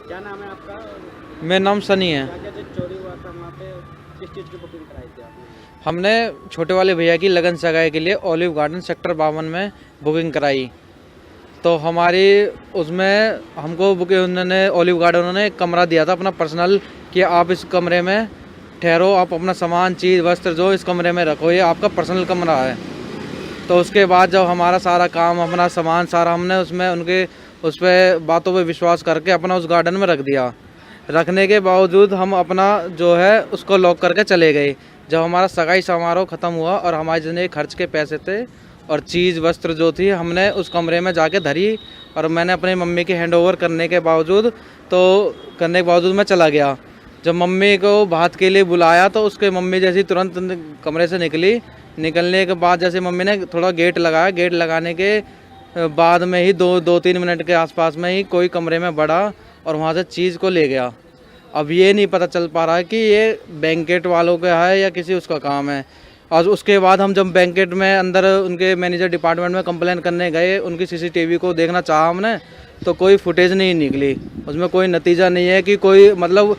क्या नाम है आपका? मेरा नाम सनी है। क्या क्या जो चोरी हुआ था वहाँ पे, किस चीज़ की बुकिंग कराई थी आपने? हमने छोटे वाले भैया की लगन सगाई के लिए ओलिव गार्डन सेक्टर 52 में बुकिंग कराई। तो हमारी उसमें हमको उन्होंने ओलिव गार्डन उन्होंने एक कमरा दिया था अपना पर्सनल, कि आप इस कमरे में ठहरो, आप अपना सामान चीज़ वस्त्र जो इस कमरे में रखो, ये आपका पर्सनल कमरा है। तो उसके बाद जब हमारा सारा काम अपना सामान सारा हमने उसमें उनके उस पर बातों पे विश्वास करके अपना उस गार्डन में रख दिया। रखने के बावजूद हम अपना जो है उसको लॉक करके चले गए। जब हमारा सगाई समारोह ख़त्म हुआ और हमारे जितने खर्च के पैसे थे और चीज़ वस्त्र जो थी हमने उस कमरे में जाके धरी, और मैंने अपनी मम्मी के हैंडओवर करने के बावजूद मैं चला गया। जब मम्मी को बात के लिए बुलाया तो उसके मम्मी जैसी तुरंत कमरे से निकलने के बाद जैसे मम्मी ने थोड़ा गेट लगाया, गेट लगाने के बाद में ही दो तीन मिनट के आसपास में ही कोई कमरे में बढ़ा और वहाँ से चीज़ को ले गया। अब ये नहीं पता चल पा रहा है कि ये बैंकेट वालों का है या किसी उसका काम है। और उसके बाद हम जब बैंकेट में अंदर उनके मैनेजर डिपार्टमेंट में कंप्लेन करने गए, उनकी सीसीटीवी को देखना चाहा हमने, तो कोई फुटेज नहीं निकली। उसमें कोई नतीजा नहीं है कि कोई मतलब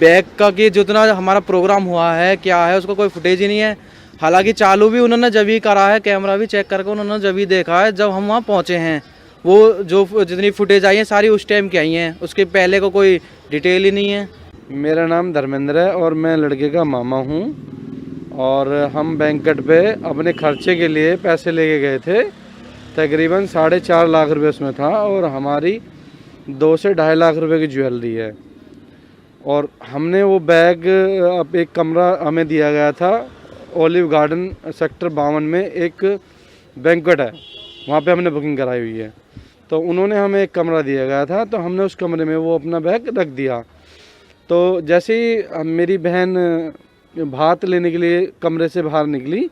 बैग का कि जितना हमारा प्रोग्राम हुआ है क्या है उसका कोई फुटेज ही नहीं है। हालांकि चालू भी उन्होंने जब ही करा है, कैमरा भी चेक करके उन्होंने जब ही देखा है जब हम वहाँ पहुँचे हैं। वो जो जितनी फुटेज आई है सारी उस टाइम की आई हैं, उसके पहले को कोई डिटेल ही नहीं है। मेरा नाम धर्मेंद्र है और मैं लड़के का मामा हूँ। और हम बैंकेट पे अपने खर्चे के लिए पैसे लेके गए थे। तकरीबन 4.5 लाख रुपए उसमें था और हमारी 2 से 2.5 लाख रुपए की ज्वेलरी है। और हमने वो बैग, अब एक कमरा हमें दिया गया था ओलिव गार्डन सेक्टर 52 में, एक बैंकेट है वहाँ पे हमने बुकिंग कराई हुई है। तो उन्होंने हमें एक कमरा दिया गया था, तो हमने उस कमरे में वो अपना बैग रख दिया। तो जैसे ही मेरी बहन भात लेने के लिए कमरे से बाहर निकली,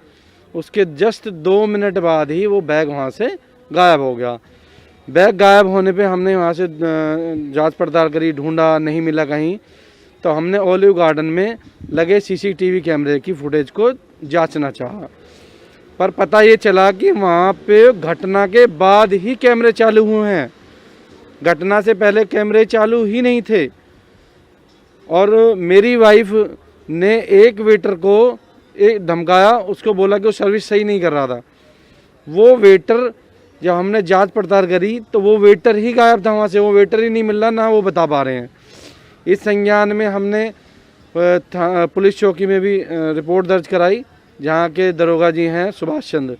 उसके जस्ट 2 मिनट बाद ही वो बैग वहाँ से गायब हो गया। बैग गायब होने पे हमने वहाँ से जांच पड़ताल करी, ढूंढा, नहीं मिला कहीं। तो हमने ओलिव गार्डन में लगे सीसीटीवी कैमरे की फुटेज को जांचना चाहा, पर पता ये चला कि वहाँ पे घटना के बाद ही कैमरे चालू हुए हैं। घटना से पहले कैमरे चालू ही नहीं थे। और मेरी वाइफ ने एक वेटर को धमकाया, उसको बोला कि वो सर्विस सही नहीं कर रहा था। वो वेटर, जब हमने जांच पड़ताल करी तो वो वेटर ही गायब था वहाँ से, वो वेटर ही नहीं मिल रहा, ना वो बता पा रहे हैं। इस संज्ञान में हमने पुलिस चौकी में भी रिपोर्ट दर्ज कराई, जहाँ के दरोगा जी हैं सुभाष चंद्र।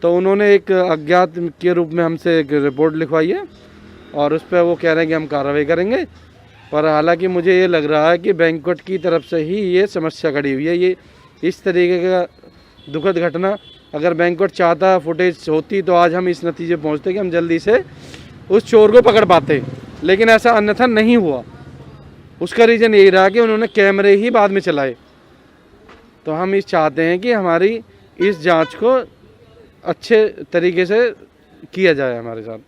तो उन्होंने एक अज्ञात के रूप में हमसे एक रिपोर्ट लिखवाई है और उस पर वो कह रहे हैं कि हम कार्रवाई करेंगे। पर हालांकि मुझे ये लग रहा है कि बैंकेट की तरफ से ही ये समस्या खड़ी हुई है। ये इस तरीके का दुखद घटना, अगर बैंकेट चाहता फुटेज होती तो आज हम इस नतीजे पहुंचते कि हम जल्दी से उस चोर को पकड़ पाते, लेकिन ऐसा अन्यथा नहीं हुआ। उसका रीज़न यही रहा कि उन्होंने कैमरे ही बाद में चलाए। तो हम इस चाहते हैं कि हमारी इस जांच को अच्छे तरीके से किया जाए हमारे साथ।